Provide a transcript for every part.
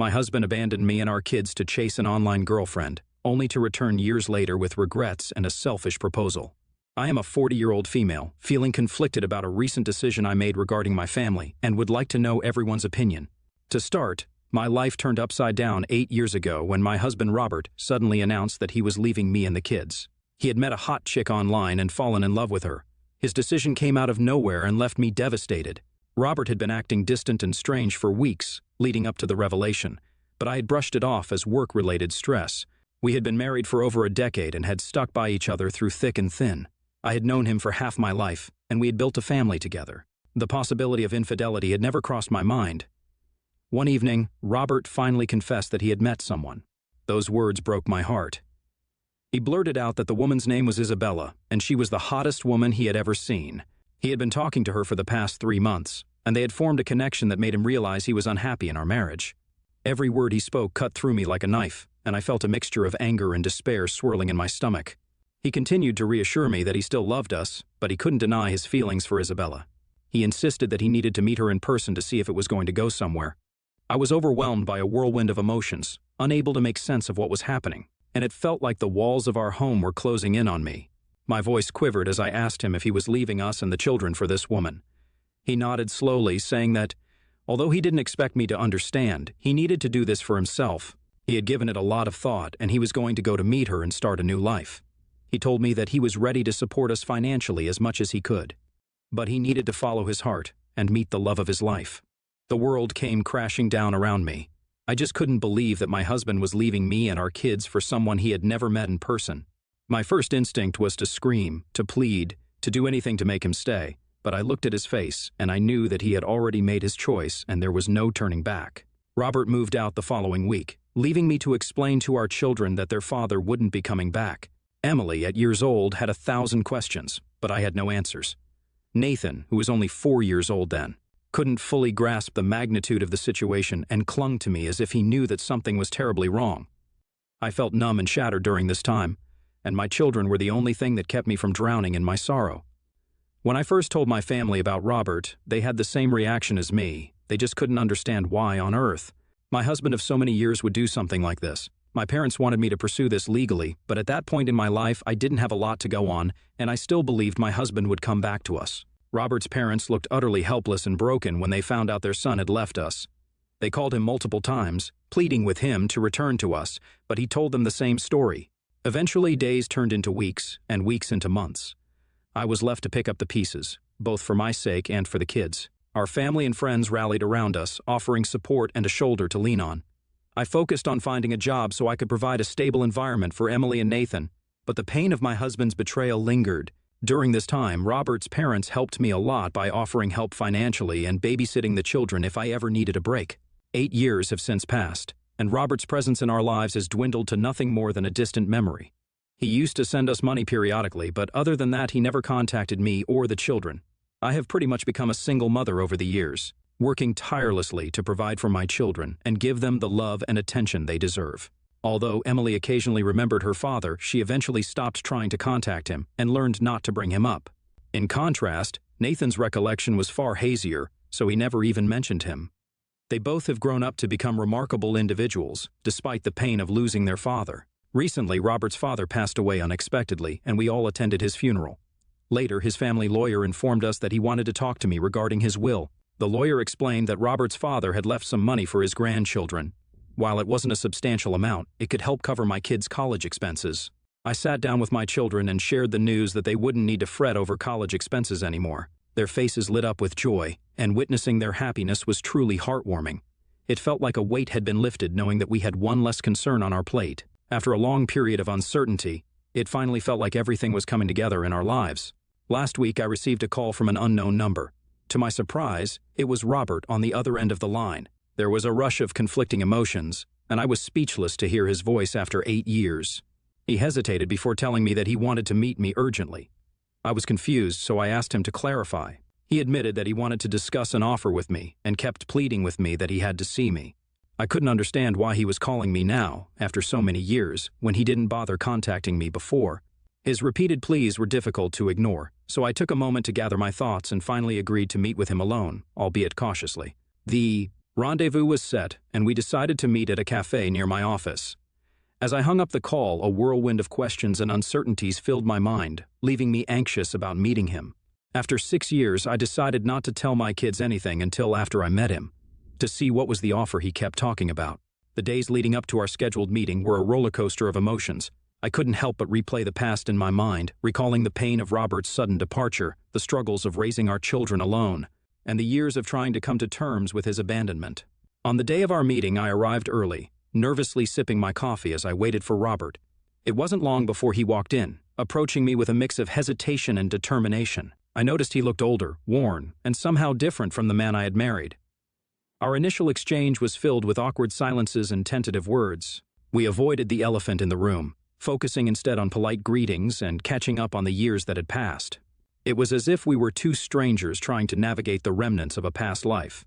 My husband abandoned me and our kids to chase an online girlfriend, only to return years later with regrets and a selfish proposal. I am a 40-year-old female, feeling conflicted about a recent decision I made regarding my family and would like to know everyone's opinion. To start, my life turned upside down 8 years ago when my husband Robert suddenly announced that he was leaving me and the kids. He had met a hot chick online and fallen in love with her. His decision came out of nowhere and left me devastated. Robert had been acting distant and strange for weeks, leading up to the revelation, but I had brushed it off as work-related stress. We had been married for over a decade and had stuck by each other through thick and thin. I had known him for half my life, and we had built a family together. The possibility of infidelity had never crossed my mind. One evening, Robert finally confessed that he had met someone. Those words broke my heart. He blurted out that the woman's name was Isabella, and she was the hottest woman he had ever seen. He had been talking to her for the past 3 months, and they had formed a connection that made him realize he was unhappy in our marriage. Every word he spoke cut through me like a knife, and I felt a mixture of anger and despair swirling in my stomach. He continued to reassure me that he still loved us, but he couldn't deny his feelings for Isabella. He insisted that he needed to meet her in person to see if it was going to go somewhere. I was overwhelmed by a whirlwind of emotions, unable to make sense of what was happening, and it felt like the walls of our home were closing in on me. My voice quivered as I asked him if he was leaving us and the children for this woman. He nodded slowly, saying that, although he didn't expect me to understand, he needed to do this for himself. He had given it a lot of thought, and he was going to go to meet her and start a new life. He told me that he was ready to support us financially as much as he could. But he needed to follow his heart and meet the love of his life. The world came crashing down around me. I just couldn't believe that my husband was leaving me and our kids for someone he had never met in person. My first instinct was to scream, to plead, to do anything to make him stay, but I looked at his face and I knew that he had already made his choice and there was no turning back. Robert moved out the following week, leaving me to explain to our children that their father wouldn't be coming back. Emily, at years old, had 1,000 questions, but I had no answers. Nathan, who was only 4 years old then, couldn't fully grasp the magnitude of the situation and clung to me as if he knew that something was terribly wrong. I felt numb and shattered during this time, and my children were the only thing that kept me from drowning in my sorrow. When I first told my family about Robert, they had the same reaction as me. They just couldn't understand why on earth my husband of so many years would do something like this. My parents wanted me to pursue this legally, but at that point in my life, I didn't have a lot to go on, and I still believed my husband would come back to us. Robert's parents looked utterly helpless and broken when they found out their son had left us. They called him multiple times, pleading with him to return to us, but he told them the same story. Eventually, days turned into weeks, and weeks into months. I was left to pick up the pieces, both for my sake and for the kids. Our family and friends rallied around us, offering support and a shoulder to lean on. I focused on finding a job so I could provide a stable environment for Emily and Nathan, but the pain of my husband's betrayal lingered. During this time, Robert's parents helped me a lot by offering help financially and babysitting the children if I ever needed a break. 8 years have since passed, and Robert's presence in our lives has dwindled to nothing more than a distant memory. He used to send us money periodically, but other than that, he never contacted me or the children. I have pretty much become a single mother over the years, working tirelessly to provide for my children and give them the love and attention they deserve. Although Emily occasionally remembered her father, she eventually stopped trying to contact him and learned not to bring him up. In contrast, Nathan's recollection was far hazier, so he never even mentioned him. They both have grown up to become remarkable individuals, despite the pain of losing their father. Recently, Robert's father passed away unexpectedly, and we all attended his funeral. Later, his family lawyer informed us that he wanted to talk to me regarding his will. The lawyer explained that Robert's father had left some money for his grandchildren. While it wasn't a substantial amount, it could help cover my kids' college expenses. I sat down with my children and shared the news that they wouldn't need to fret over college expenses anymore. Their faces lit up with joy, and witnessing their happiness was truly heartwarming. It felt like a weight had been lifted knowing that we had one less concern on our plate. After a long period of uncertainty, it finally felt like everything was coming together in our lives. Last week, I received a call from an unknown number. To my surprise, it was Robert on the other end of the line. There was a rush of conflicting emotions, and I was speechless to hear his voice after 8 years. He hesitated before telling me that he wanted to meet me urgently. I was confused, so I asked him to clarify. He admitted that he wanted to discuss an offer with me and kept pleading with me that he had to see me. I couldn't understand why he was calling me now, after so many years, when he didn't bother contacting me before. His repeated pleas were difficult to ignore, so I took a moment to gather my thoughts and finally agreed to meet with him alone, albeit cautiously. The Rendezvous was set, and we decided to meet at a cafe near my office. As I hung up the call, a whirlwind of questions and uncertainties filled my mind, leaving me anxious about meeting him. After 6 years, I decided not to tell my kids anything until after I met him, to see what was the offer he kept talking about. The days leading up to our scheduled meeting were a roller coaster of emotions. I couldn't help but replay the past in my mind, recalling the pain of Robert's sudden departure, the struggles of raising our children alone, and the years of trying to come to terms with his abandonment. On the day of our meeting, I arrived early, nervously sipping my coffee as I waited for Robert. It wasn't long before he walked in, approaching me with a mix of hesitation and determination. I noticed he looked older, worn, and somehow different from the man I had married. Our initial exchange was filled with awkward silences and tentative words. We avoided the elephant in the room, focusing instead on polite greetings and catching up on the years that had passed. It was as if we were two strangers trying to navigate the remnants of a past life.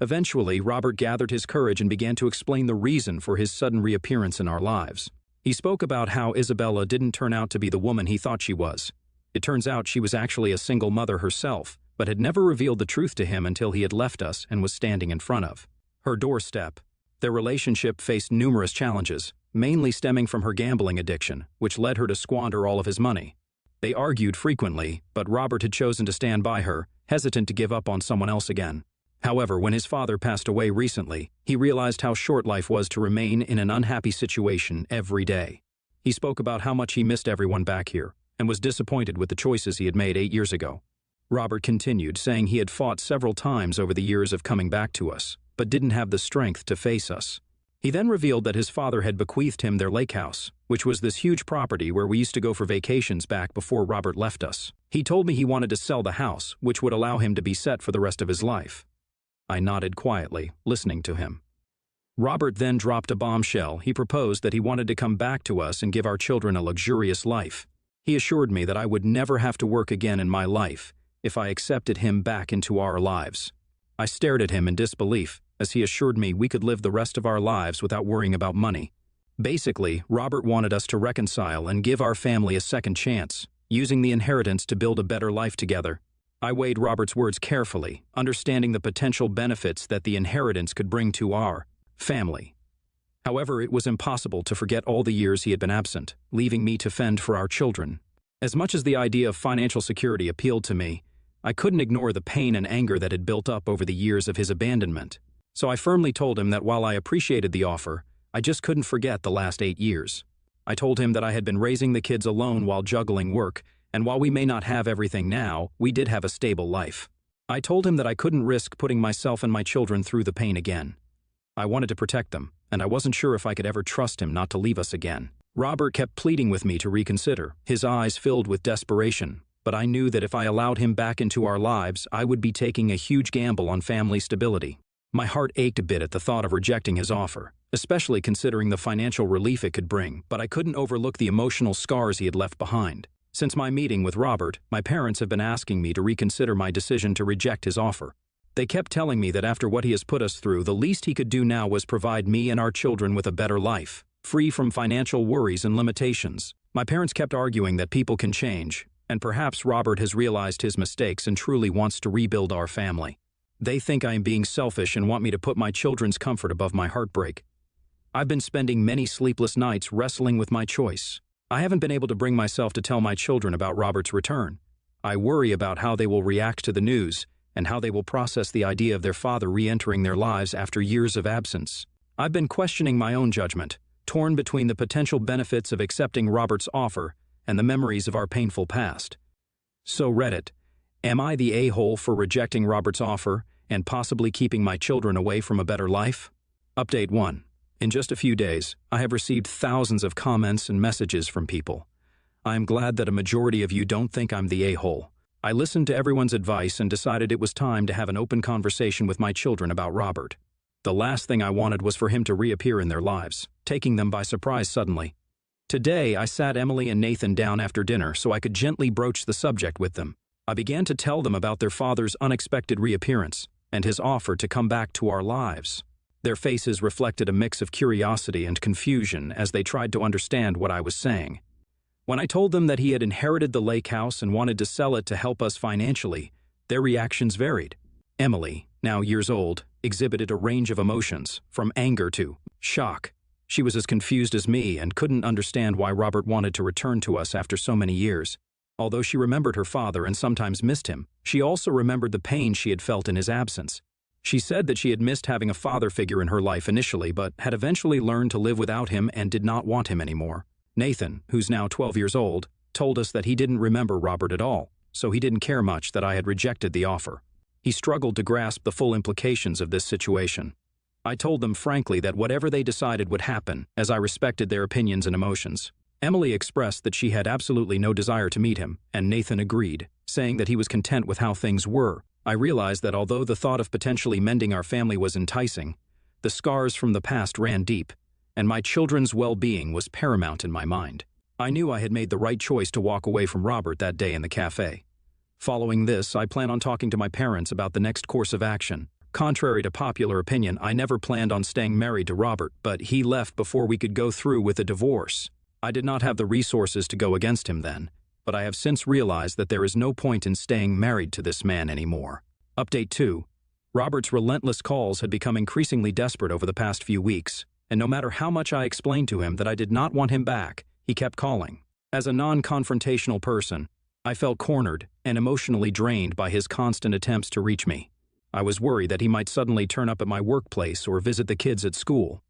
Eventually, Robert gathered his courage and began to explain the reason for his sudden reappearance in our lives. He spoke about how Isabella didn't turn out to be the woman he thought she was. It turns out she was actually a single mother herself, but had never revealed the truth to him until he had left us and was standing in front of her doorstep. Their relationship faced numerous challenges, mainly stemming from her gambling addiction, which led her to squander all of his money. They argued frequently, but Robert had chosen to stand by her, hesitant to give up on someone else again. However, when his father passed away recently, he realized how short life was to remain in an unhappy situation every day. He spoke about how much he missed everyone back here, and was disappointed with the choices he had made 8 years ago. Robert continued, saying he had fought several times over the years of coming back to us, but didn't have the strength to face us. He then revealed that his father had bequeathed him their lake house, which was this huge property where we used to go for vacations back before Robert left us. He told me he wanted to sell the house, which would allow him to be set for the rest of his life. I nodded quietly, listening to him. Robert then dropped a bombshell. He proposed that he wanted to come back to us and give our children a luxurious life. He assured me that I would never have to work again in my life if I accepted him back into our lives. I stared at him in disbelief as he assured me we could live the rest of our lives without worrying about money. Basically, Robert wanted us to reconcile and give our family a second chance, using the inheritance to build a better life together. I weighed Robert's words carefully, understanding the potential benefits that the inheritance could bring to our family. However, it was impossible to forget all the years he had been absent, leaving me to fend for our children. As much as the idea of financial security appealed to me, I couldn't ignore the pain and anger that had built up over the years of his abandonment. So I firmly told him that while I appreciated the offer, I just couldn't forget the last 8 years. I told him that I had been raising the kids alone while juggling work, and while we may not have everything now, we did have a stable life. I told him that I couldn't risk putting myself and my children through the pain again. I wanted to protect them, and I wasn't sure if I could ever trust him not to leave us again. Robert kept pleading with me to reconsider, his eyes filled with desperation, but I knew that if I allowed him back into our lives, I would be taking a huge gamble on family stability. My heart ached a bit at the thought of rejecting his offer, especially considering the financial relief it could bring, but I couldn't overlook the emotional scars he had left behind. Since my meeting with Robert, my parents have been asking me to reconsider my decision to reject his offer. They kept telling me that after what he has put us through, the least he could do now was provide me and our children with a better life, free from financial worries and limitations. My parents kept arguing that people can change, and perhaps Robert has realized his mistakes and truly wants to rebuild our family. They think I am being selfish and want me to put my children's comfort above my heartbreak. I've been spending many sleepless nights wrestling with my choice. I haven't been able to bring myself to tell my children about Robert's return. I worry about how they will react to the news and how they will process the idea of their father re-entering their lives after years of absence. I've been questioning my own judgment, torn between the potential benefits of accepting Robert's offer and the memories of our painful past. So Reddit, am I the a-hole for rejecting Robert's offer and possibly keeping my children away from a better life? Update 1. In just a few days, I have received thousands of comments and messages from people. I am glad that a majority of you don't think I'm the a-hole. I listened to everyone's advice and decided it was time to have an open conversation with my children about Robert. The last thing I wanted was for him to reappear in their lives, taking them by surprise suddenly. Today, I sat Emily and Nathan down after dinner so I could gently broach the subject with them. I began to tell them about their father's unexpected reappearance and his offer to come back to our lives. Their faces reflected a mix of curiosity and confusion as they tried to understand what I was saying. When I told them that he had inherited the lake house and wanted to sell it to help us financially, their reactions varied. Emily, now years old, exhibited a range of emotions, from anger to shock. She was as confused as me and couldn't understand why Robert wanted to return to us after so many years. Although she remembered her father and sometimes missed him, she also remembered the pain she had felt in his absence. She said that she had missed having a father figure in her life initially, but had eventually learned to live without him and did not want him anymore. Nathan, who's now 12 years old, told us that he didn't remember Robert at all, so he didn't care much that I had rejected the offer. He struggled to grasp the full implications of this situation. I told them frankly that whatever they decided would happen, as I respected their opinions and emotions. Emily expressed that she had absolutely no desire to meet him, and Nathan agreed, saying that he was content with how things were. I realized that although the thought of potentially mending our family was enticing, the scars from the past ran deep, and my children's well-being was paramount in my mind. I knew I had made the right choice to walk away from Robert that day in the cafe. Following this, I plan on talking to my parents about the next course of action. Contrary to popular opinion, I never planned on staying married to Robert, but he left before we could go through with a divorce. I did not have the resources to go against him then, but I have since realized that there is no point in staying married to this man anymore. Update 2. Robert's relentless calls had become increasingly desperate over the past few weeks, and no matter how much I explained to him that I did not want him back, he kept calling. As a non-confrontational person, I felt cornered and emotionally drained by his constant attempts to reach me. I was worried that he might suddenly turn up at my workplace or visit the kids at school.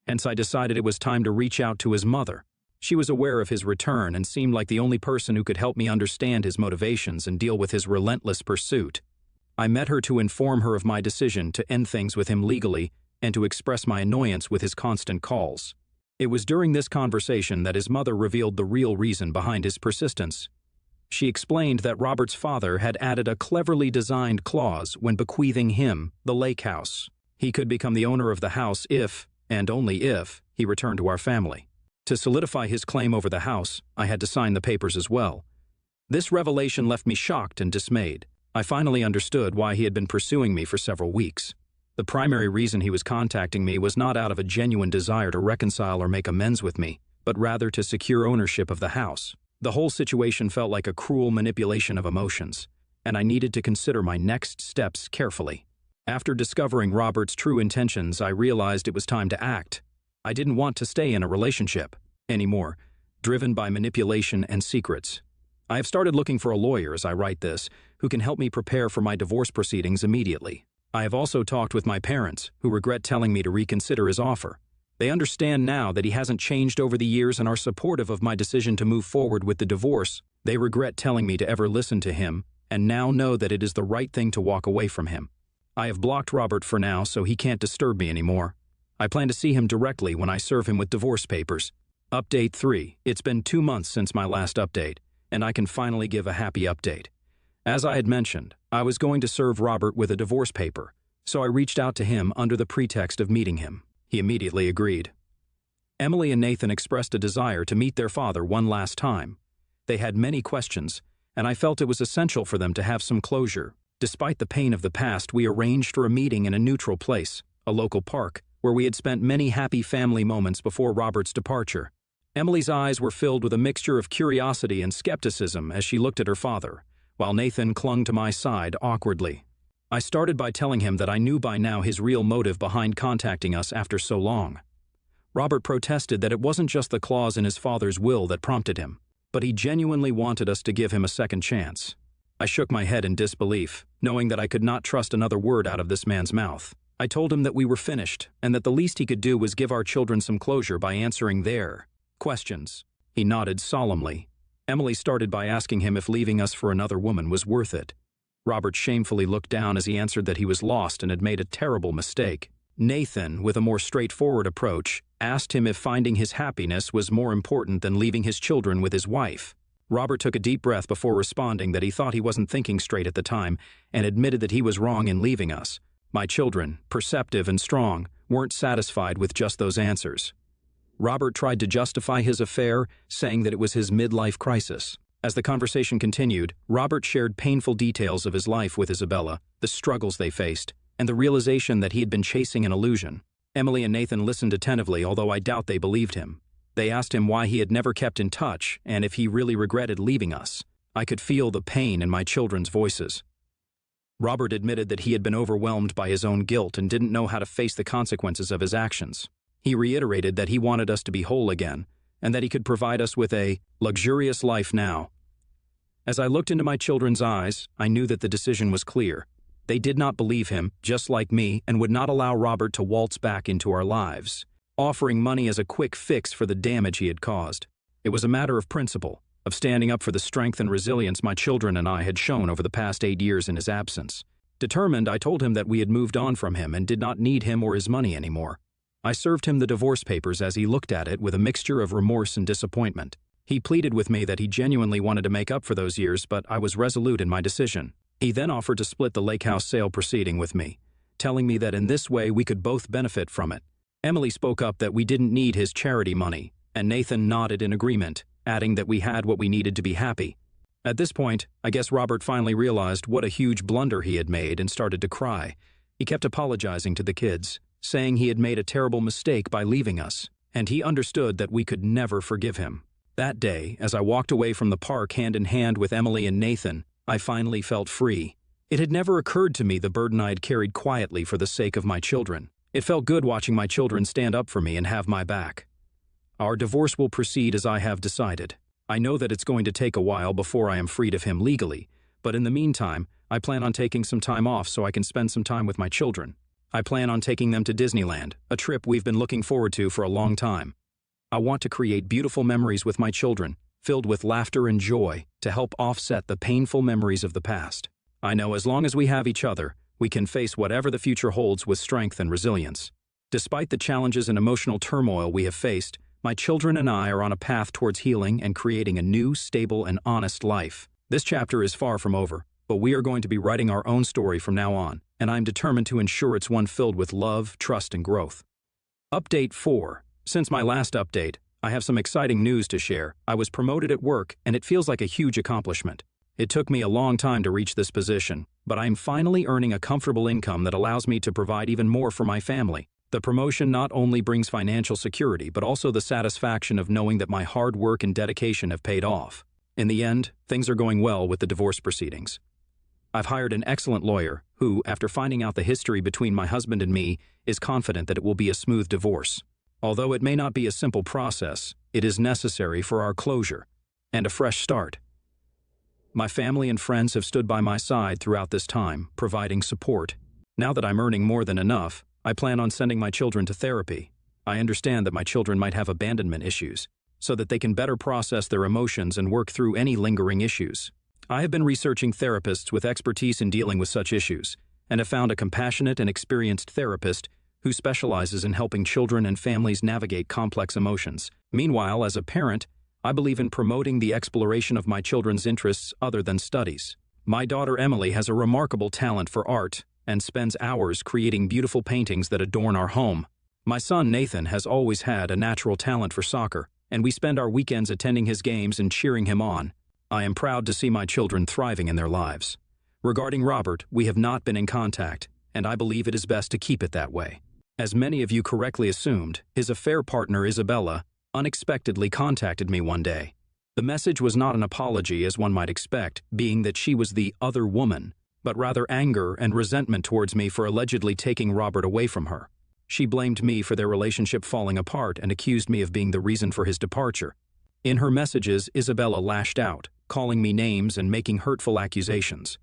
Hence, I decided it was time to reach out to his mother. She was aware of his return and seemed like the only person who could help me understand his motivations and deal with his relentless pursuit. I met her to inform her of my decision to end things with him legally and to express my annoyance with his constant calls. It was during this conversation that his mother revealed the real reason behind his persistence. She explained that Robert's father had added a cleverly designed clause when bequeathing him the lake house. He could become the owner of the house if, and only if, he returned to our family. To solidify his claim over the house, I had to sign the papers as well. This revelation left me shocked and dismayed. I finally understood why he had been pursuing me for several weeks. The primary reason he was contacting me was not out of a genuine desire to reconcile or make amends with me, but rather to secure ownership of the house. The whole situation felt like a cruel manipulation of emotions, and I needed to consider my next steps carefully. After discovering Robert's true intentions, I realized it was time to act. I didn't want to stay in a relationship anymore, driven by manipulation and secrets. I have started looking for a lawyer as I write this, who can help me prepare for my divorce proceedings immediately. I have also talked with my parents, who regret telling me to reconsider his offer. They understand now that he hasn't changed over the years and are supportive of my decision to move forward with the divorce. They regret telling me to ever listen to him, and now know that it is the right thing to walk away from him. I have blocked Robert for now, so he can't disturb me anymore. I plan to see him directly when I serve him with divorce papers. Update 3. It's been 2 months since my last update, and I can finally give a happy update. As I had mentioned, I was going to serve Robert with a divorce paper, so I reached out to him under the pretext of meeting him. He immediately agreed. Emily and Nathan expressed a desire to meet their father one last time. They had many questions, and I felt it was essential for them to have some closure. Despite the pain of the past, we arranged for a meeting in a neutral place, a local park, where we had spent many happy family moments before Robert's departure. Emily's eyes were filled with a mixture of curiosity and skepticism as she looked at her father, while Nathan clung to my side awkwardly. I started by telling him that I knew by now his real motive behind contacting us after so long. Robert protested that it wasn't just the clause in his father's will that prompted him, but he genuinely wanted us to give him a second chance. I shook my head in disbelief, knowing that I could not trust another word out of this man's mouth. I told him that we were finished, and that the least he could do was give our children some closure by answering their questions. He nodded solemnly. Emily started by asking him if leaving us for another woman was worth it. Robert shamefully looked down as he answered that he was lost and had made a terrible mistake. Nathan, with a more straightforward approach, asked him if finding his happiness was more important than leaving his children with his wife. Robert took a deep breath before responding that he thought he wasn't thinking straight at the time and admitted that he was wrong in leaving us. My children, perceptive and strong, weren't satisfied with just those answers. Robert tried to justify his affair, saying that it was his midlife crisis. As the conversation continued, Robert shared painful details of his life with Isabella, the struggles they faced, and the realization that he had been chasing an illusion. Emily and Nathan listened attentively, although I doubt they believed him. They asked him why he had never kept in touch and if he really regretted leaving us. I could feel the pain in my children's voices. Robert admitted that he had been overwhelmed by his own guilt and didn't know how to face the consequences of his actions. He reiterated that he wanted us to be whole again, and that he could provide us with a luxurious life now. As I looked into my children's eyes, I knew that the decision was clear. They did not believe him, just like me, and would not allow Robert to waltz back into our lives, offering money as a quick fix for the damage he had caused. It was a matter of principle, of standing up for the strength and resilience my children and I had shown over the past 8 years in his absence. Determined, I told him that we had moved on from him and did not need him or his money anymore. I served him the divorce papers as he looked at it with a mixture of remorse and disappointment. He pleaded with me that he genuinely wanted to make up for those years, but I was resolute in my decision. He then offered to split the lake house sale proceeding with me, telling me that in this way we could both benefit from it. Emily spoke up that we didn't need his charity money, and Nathan nodded in agreement, adding that we had what we needed to be happy. At this point, I guess Robert finally realized what a huge blunder he had made and started to cry. He kept apologizing to the kids, saying he had made a terrible mistake by leaving us, and he understood that we could never forgive him. That day, as I walked away from the park hand in hand with Emily and Nathan, I finally felt free. It had never occurred to me the burden I had carried quietly for the sake of my children. It felt good watching my children stand up for me and have my back. Our divorce will proceed as I have decided. I know that it's going to take a while before I am freed of him legally, but in the meantime, I plan on taking some time off so I can spend some time with my children. I plan on taking them to Disneyland, a trip we've been looking forward to for a long time. I want to create beautiful memories with my children, filled with laughter and joy, to help offset the painful memories of the past. I know as long as we have each other, we can face whatever the future holds with strength and resilience. Despite the challenges and emotional turmoil we have faced, my children and I are on a path towards healing and creating a new, stable, and honest life. This chapter is far from over, but we are going to be writing our own story from now on, and I'm determined to ensure it's one filled with love, trust, and growth. Update 4. Since my last update, I have some exciting news to share. I was promoted at work, and it feels like a huge accomplishment. It took me a long time to reach this position, but I'm finally earning a comfortable income that allows me to provide even more for my family. The promotion not only brings financial security, but also the satisfaction of knowing that my hard work and dedication have paid off. In the end, things are going well with the divorce proceedings. I've hired an excellent lawyer who, after finding out the history between my husband and me, is confident that it will be a smooth divorce. Although it may not be a simple process, it is necessary for our closure and a fresh start. My family and friends have stood by my side throughout this time, providing support. Now that I'm earning more than enough, I plan on sending my children to therapy. I understand that my children might have abandonment issues, so that they can better process their emotions and work through any lingering issues. I have been researching therapists with expertise in dealing with such issues, and have found a compassionate and experienced therapist who specializes in helping children and families navigate complex emotions. Meanwhile, as a parent, I believe in promoting the exploration of my children's interests other than studies. My daughter Emily has a remarkable talent for art and spends hours creating beautiful paintings that adorn our home. My son Nathan has always had a natural talent for soccer, and we spend our weekends attending his games and cheering him on. I am proud to see my children thriving in their lives. Regarding Robert, we have not been in contact, and I believe it is best to keep it that way. As many of you correctly assumed, his affair partner Isabella unexpectedly contacted me one day. The message was not an apology as one might expect, being that she was the other woman, but rather anger and resentment towards me for allegedly taking Robert away from her. She blamed me for their relationship falling apart and accused me of being the reason for his departure. In her messages, Isabella lashed out, calling me names and making hurtful accusations.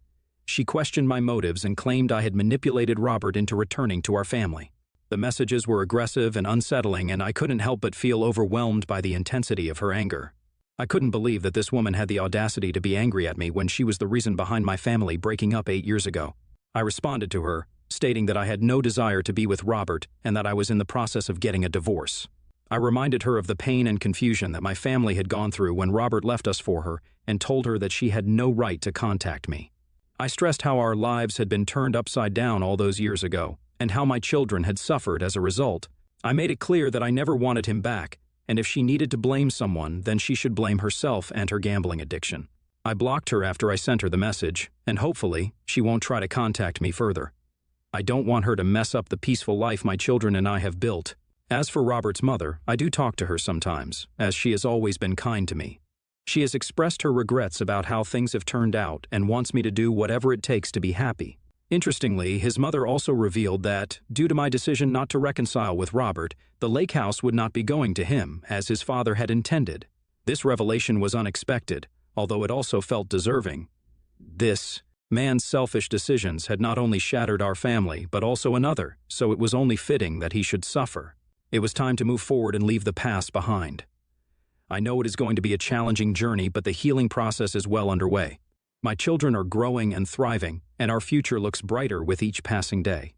She questioned my motives and claimed I had manipulated Robert into returning to our family. The messages were aggressive and unsettling, and I couldn't help but feel overwhelmed by the intensity of her anger. I couldn't believe that this woman had the audacity to be angry at me when she was the reason behind my family breaking up 8 years ago. I responded to her, stating that I had no desire to be with Robert and that I was in the process of getting a divorce. I reminded her of the pain and confusion that my family had gone through when Robert left us for her and told her that she had no right to contact me. I stressed how our lives had been turned upside down all those years ago, and how my children had suffered as a result. I made it clear that I never wanted him back, and if she needed to blame someone, then she should blame herself and her gambling addiction. I blocked her after I sent her the message, and hopefully, she won't try to contact me further. I don't want her to mess up the peaceful life my children and I have built. As for Robert's mother, I do talk to her sometimes, as she has always been kind to me. She has expressed her regrets about how things have turned out and wants me to do whatever it takes to be happy. Interestingly, his mother also revealed that, due to my decision not to reconcile with Robert, the lake house would not be going to him, as his father had intended. This revelation was unexpected, although it also felt deserving. This man's selfish decisions had not only shattered our family, but also another, so it was only fitting that he should suffer. It was time to move forward and leave the past behind. I know it is going to be a challenging journey, but the healing process is well underway. My children are growing and thriving, and our future looks brighter with each passing day.